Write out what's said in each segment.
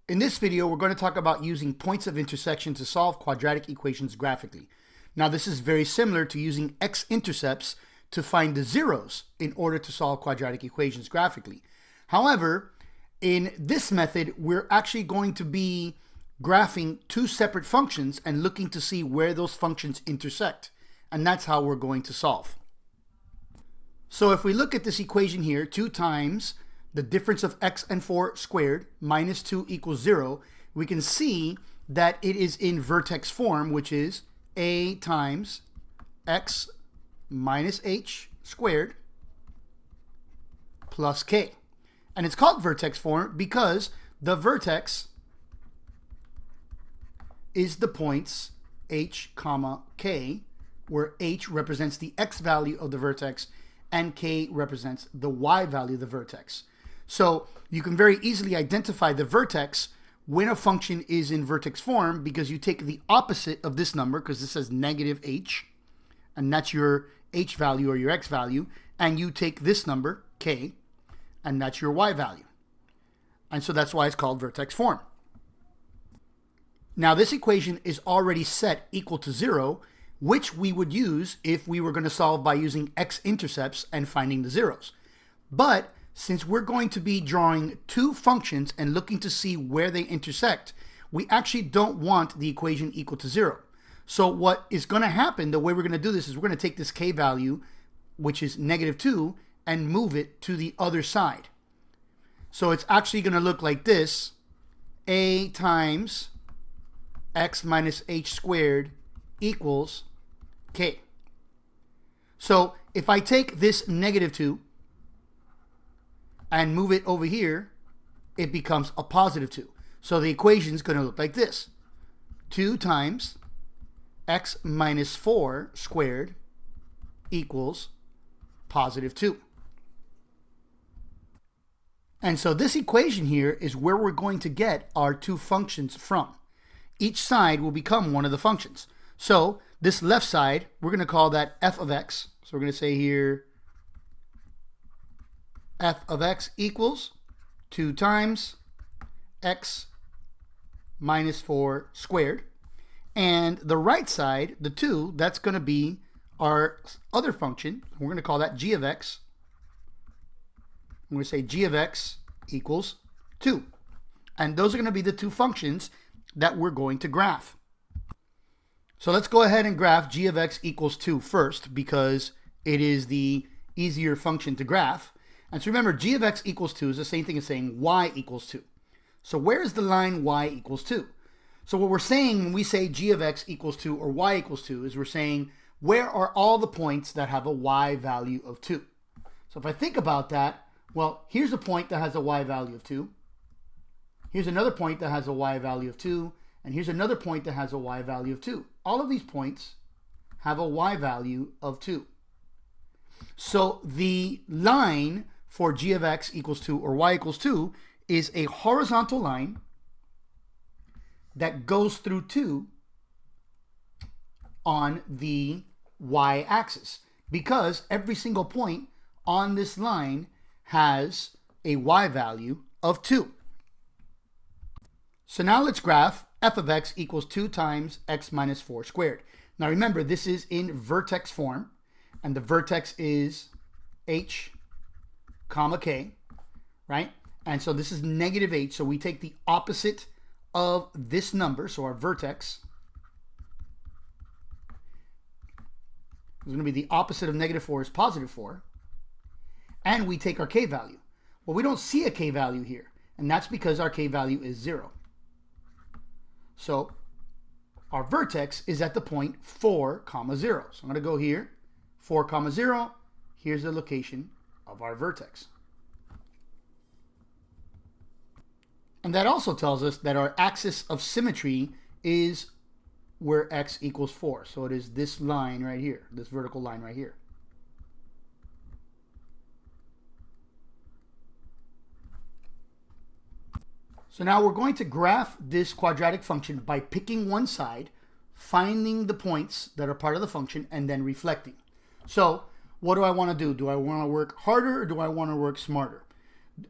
In this video, we're going to talk about using points of intersection to solve quadratic equations graphically. Now, this is very similar to using x-intercepts to find the zeros in order to solve quadratic equations graphically. However, in this method, we're actually going to be graphing two separate functions and looking to see where those functions intersect. And that's how we're going to solve. So if we look at this equation here, 2 times the difference of x and 4 squared minus 2 equals 0, we can see that it is in vertex form, which is a times x minus h squared plus k. And it's called vertex form because the vertex is the points h comma k, where h represents the x value of the vertex and k represents the y value of the vertex. So you can very easily identify the vertex when a function is in vertex form because you take the opposite of this number, because this says negative h, and that's your h value or your x value, and you take this number, k, and that's your y value. And so that's why it's called vertex form. Now this equation is already set equal to 0, which we would use if we were going to solve by using x-intercepts and finding the zeros. But since we're going to be drawing two functions and looking to see where they intersect, we actually don't want the equation equal to 0. So what is going to happen, the way we're going to do this is we're going to take this k value, which is negative 2, and move it to the other side. So it's actually going to look like this: a times x minus h squared equals k. So if I take this negative 2 and move it over here, it becomes a positive 2. So the equation is going to look like this: 2 times x minus 4 squared equals positive 2. And so this equation here is where we're going to get our two functions from. Each side will become one of the functions. So this left side, we're going to call that f of x. So we're going to say here f of x equals 2 times x minus 4 squared. And the right side, the 2, that's going to be our other function. We're going to call that g of x. I'm going to say g of x equals 2. And those are going to be the two functions that we're going to graph. So let's go ahead and graph g of x equals 2 first, because it is the easier function to graph. And so remember, g of x equals 2 is the same thing as saying y equals 2. So where is the line y equals 2? So what we're saying when we say g of x equals 2 or y equals 2 is we're saying, where are all the points that have a y value of 2? So if I think about that, well, here's a point that has a y value of 2. Here's another point that has a y value of 2. And here's another point that has a y value of 2. All of these points have a y value of 2. So the line for g of x equals 2 or y equals 2 is a horizontal line that goes through 2 on the y-axis, because every single point on this line has a y value of 2. So now let's graph f of x equals 2 times x minus 4 squared. Now remember, this is in vertex form, and the vertex is h comma k, right? And so this is negative h, so we take the opposite of this number, so our vertex is going to be the opposite of negative 4 is positive 4, and we take our k value. Well, we don't see a k value here, and that's because our k value is 0. So our vertex is at the point 4 comma 0. So I'm going to go here, 4 comma 0, here's the location of our vertex. And that also tells us that our axis of symmetry is where x equals 4. So it is this line right here, this vertical line right here. So now we're going to graph this quadratic function by picking one side, finding the points that are part of the function, and then reflecting. So what do I want to do? Do I want to work harder or do I want to work smarter?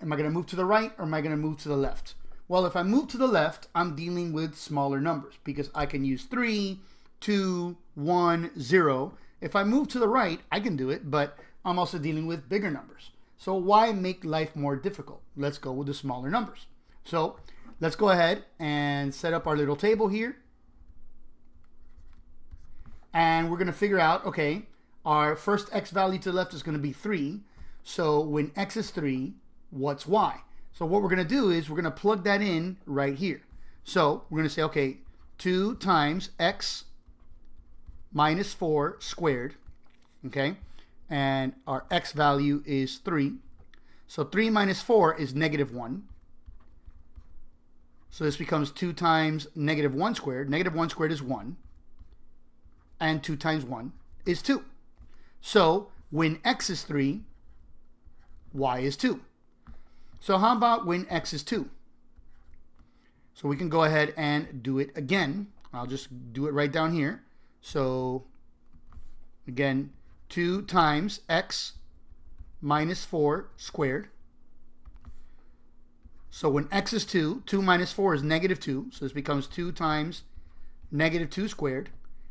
Am I going to move to the right or am I going to move to the left? Well, if I move to the left, I'm dealing with smaller numbers because I can use 3, 2, 1, 0. If I move to the right, I can do it, but I'm also dealing with bigger numbers. So why make life more difficult? Let's go with the smaller numbers. So let's go ahead and set up our little table here. And we're going to figure out, okay, our first x value to the left is going to be 3. So when x is 3, what's y? So what we're going to do is we're going to plug that in right here. So we're going to say, okay, 2 times x minus 4 squared, okay? And our x value is 3. So 3 minus 4 is negative 1. So this becomes 2 times negative 1 squared. Negative 1 squared is 1. And 2 times 1 is 2. So when x is 3, y is 2. So how about when x is 2? So we can go ahead and do it again. I'll just do it right down here. So again, 2 times x minus 4 squared. So when x is 2, 2 minus 4 is negative 2. So this becomes 2 times negative 2 squared.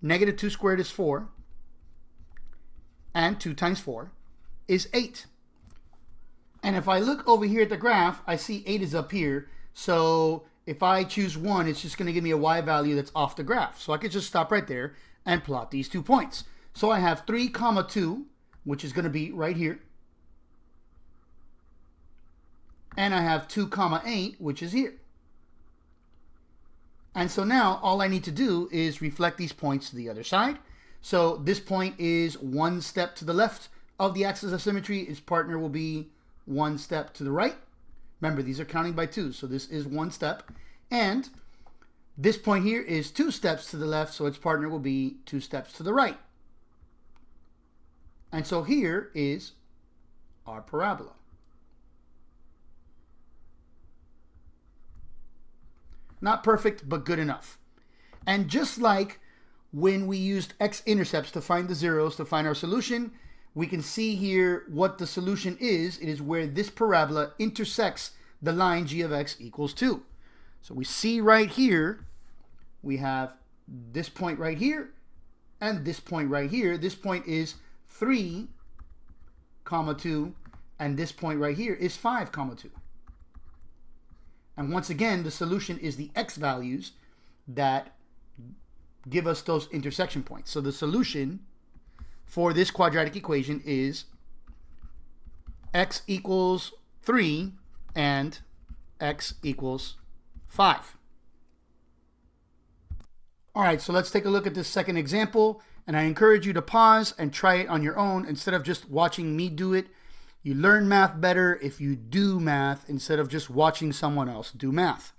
Negative 2 squared is 4. And 2 times 4 is 8. And if I look over here at the graph, I see 8 is up here. So if I choose 1, it's just going to give me a y value that's off the graph. So I could just stop right there and plot these 2 points. So I have 3, 2, which is going to be right here. And I have 2, 8, which is here. And so now all I need to do is reflect these points to the other side. So this point is 1 step to the left of the axis of symmetry. Its partner will be 1 step to the right. Remember, these are counting by 2, so this is 1 step. And this point here is 2 steps to the left, so its partner will be 2 steps to the right. And so here is our parabola. Not perfect, but good enough. And just like when we used x-intercepts to find the zeros to find our solution, we can see here what the solution is. It is where this parabola intersects the line g of x equals 2. So we see right here, we have this point right here and this point right here. This point is 3, 2, and this point right here is 5, 2. And once again, the solution is the x values that give us those intersection points. So the solution for this quadratic equation is x equals 3 and x equals 5. All right, so let's take a look at this second example. And I encourage you to pause and try it on your own instead of just watching me do it. You learn math better if you do math instead of just watching someone else do math.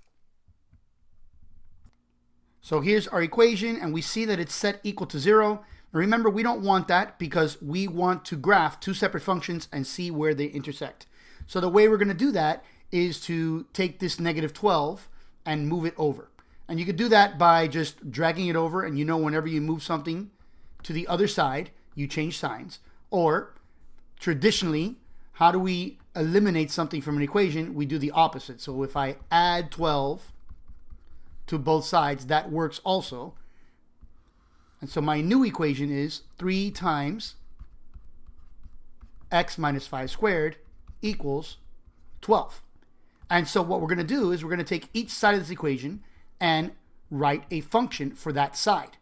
So here's our equation, and we see that it's set equal to 0. And remember, we don't want that because we want to graph 2 separate functions and see where they intersect. So the way we're going to do that is to take this negative 12 and move it over. And you could do that by just dragging it over, and you know whenever you move something to the other side, you change signs. Or traditionally, how do we eliminate something from an equation? We do the opposite. So if I add 12 to both sides, that works also. And so my new equation is 3 times x minus 5 squared equals 12. And so what we're going to do is we're going to take each side of this equation and write a function for that side.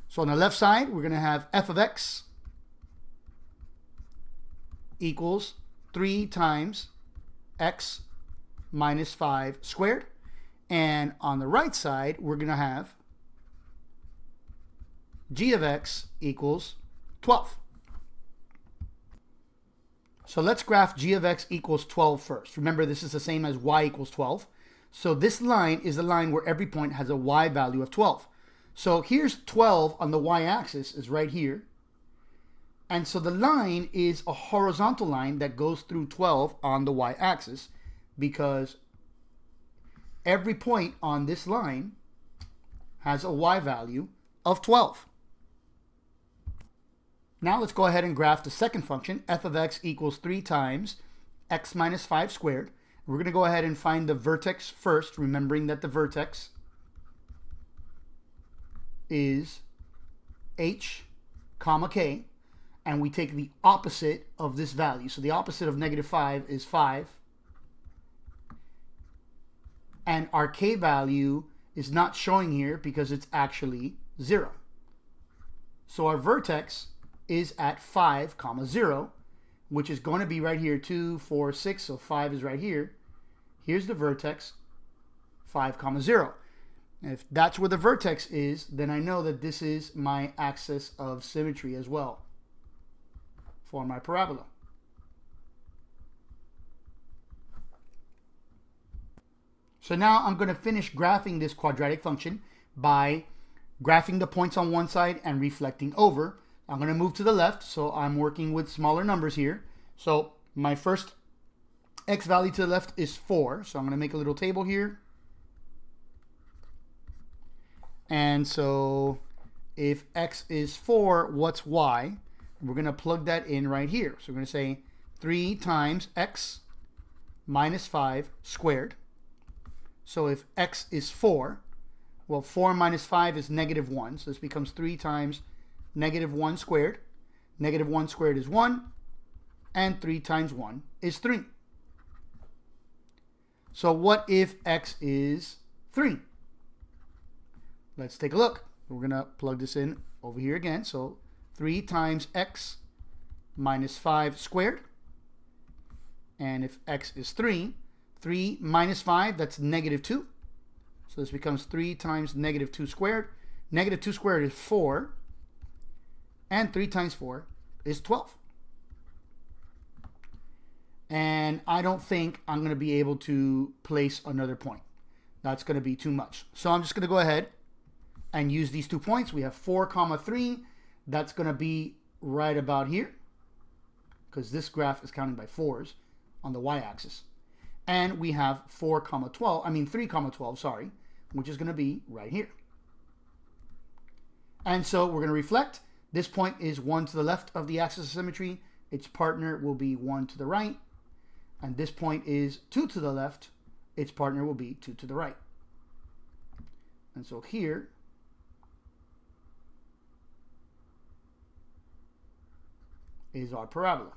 So on the left side, we're going to have f of x equals 3 times x minus 5 squared. And on the right side, we're going to have g of x equals 12. So let's graph g of x equals 12 first. Remember, this is the same as y equals 12. So this line is the line where every point has a y value of 12. So here's 12 on the y-axis is right here. And so the line is a horizontal line that goes through 12 on the y-axis because every point on this line has a y value of 12. Now let's go ahead and graph the second function, f of x equals 3 times x minus 5 squared. We're going to go ahead and find the vertex first, remembering that the vertex is h, comma k, and we take the opposite of this value. So the opposite of -5 is 5. And our k value is not showing here because it's actually 0. So our vertex is at 5, comma 0, which is going to be right here, 2, 4, 6, so 5 is right here. Here's the vertex, 5, comma 0. And if that's where the vertex is, then I know that this is my axis of symmetry as well for my parabola. So now I'm going to finish graphing this quadratic function by graphing the points on one side and reflecting over. I'm going to move to the left, so I'm working with smaller numbers here. So my first x value to the left is 4. So I'm going to make a little table here. And so if x is 4, what's y? We're going to plug that in right here. So we're going to say 3 times x minus 5 squared. So if x is 4, well, 4 minus 5 is -1. So this becomes 3 times -1 squared. -1 squared is 1. And 3 times 1 is 3. So what if x is 3? Let's take a look. We're going to plug this in over here again. So 3 times x minus 5 squared. And if x is 3, 3 minus 5, that's -2. So this becomes 3 times -2 squared. -2 squared is 4. And 3 times 4 is 12. And I don't think I'm going to be able to place another point. That's going to be too much. So I'm just going to go ahead and use these 2 points. We have 4, comma 3. That's going to be right about here, because this graph is counting by 4s on the y-axis. And we have 3, comma 12, sorry, which is going to be right here. And so we're going to reflect. This point is 1 to the left of the axis of symmetry. Its partner will be 1 to the right. And this point is 2 to the left. Its partner will be 2 to the right. And so here is our parabola.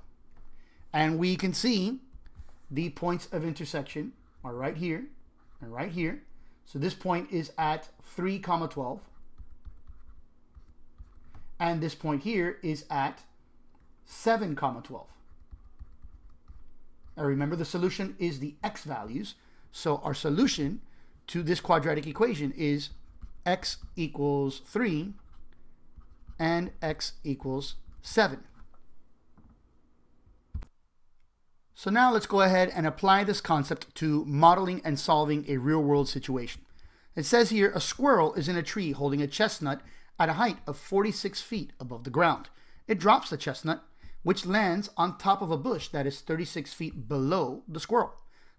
And we can see the points of intersection are right here and right here. So this point is at 3, comma 12. And this point here is at 7, comma 12. Now remember, the solution is the x values. So our solution to this quadratic equation is x equals 3 and x equals 7. So now let's go ahead and apply this concept to modeling and solving a real-world situation. It says here, a squirrel is in a tree holding a chestnut at a height of 46 feet above the ground. It drops the chestnut, which lands on top of a bush that is 36 feet below the squirrel.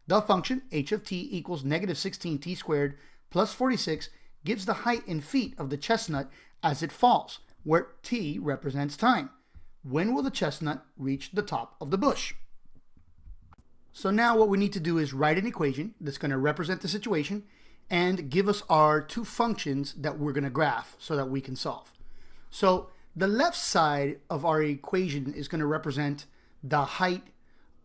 The function h of t equals -16t squared plus 46 gives the height in feet of the chestnut as it falls, where t represents time. When will the chestnut reach the top of the bush? So now what we need to do is write an equation that's going to represent the situation and give us our 2 functions that we're going to graph so that we can solve. So the left side of our equation is going to represent the height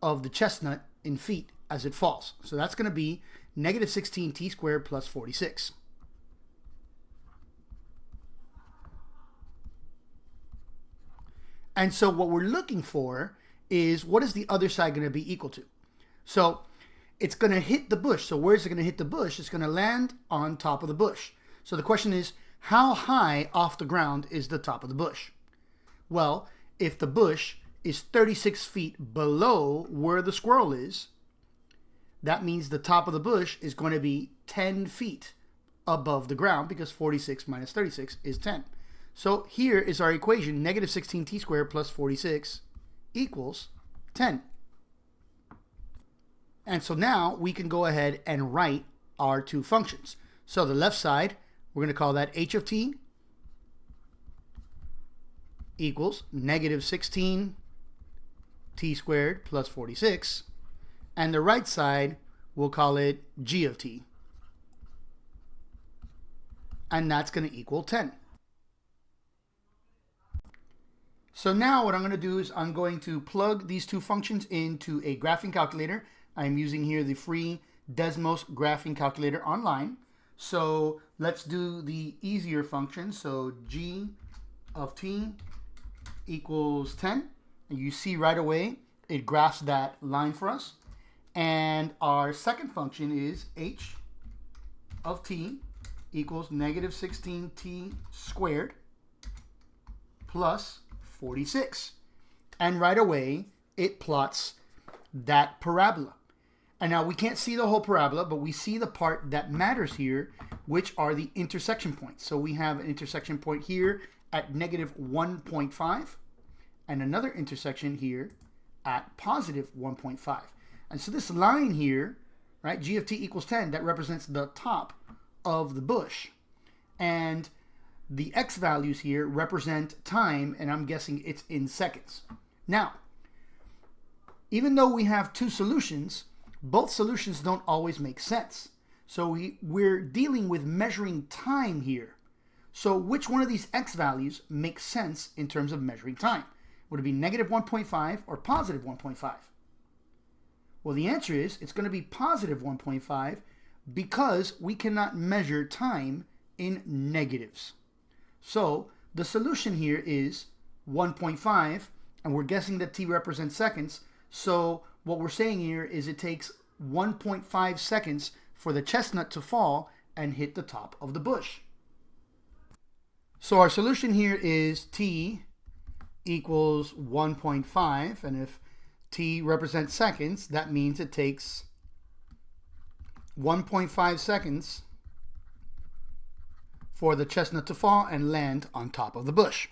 of the chestnut in feet as it falls. So that's going to be -16t squared plus 46. And so what we're looking for is, what is the other side going to be equal to? So it's going to hit the bush. So where is it going to hit the bush? It's going to land on top of the bush. So the question is, how high off the ground is the top of the bush? Well, if the bush is 36 feet below where the squirrel is, that means the top of the bush is going to be 10 feet above the ground, because 46 minus 36 is 10. So here is our equation, -16t squared plus 46 equals 10. And so now we can go ahead and write our 2 functions. So the left side, we're going to call that h of t equals -16t squared plus 46. And the right side, we'll call it g of t. And that's going to equal 10. So now what I'm going to do is I'm going to plug these two functions into a graphing calculator. I'm using here the free Desmos graphing calculator online. So let's do the easier function. So g of t equals 10. And you see right away it graphs that line for us. And our second function is h of t equals negative 16t squared plus 46. And right away, it plots that parabola. And now we can't see the whole parabola, but we see the part that matters here, which are the intersection points. So we have an intersection point here at negative 1.5 and another intersection here at positive 1.5. And so this line here, right, g of t equals 10, that represents the top of the bush. And the x values here represent time, and I'm guessing it's in seconds. Now, even though we have two solutions, both solutions don't always make sense. So we're dealing with measuring time here. So which one of these x values makes sense in terms of measuring time? Would it be negative 1.5 or positive 1.5? Well, the answer is it's going to be positive 1.5 because we cannot measure time in negatives. So the solution here is 1.5, and we're guessing that t represents seconds. So what we're saying here is it takes 1.5 seconds for the chestnut to fall and hit the top of the bush. So our solution here is t equals 1.5, and if t represents seconds, that means it takes 1.5 seconds for the chestnut to fall and land on top of the bush.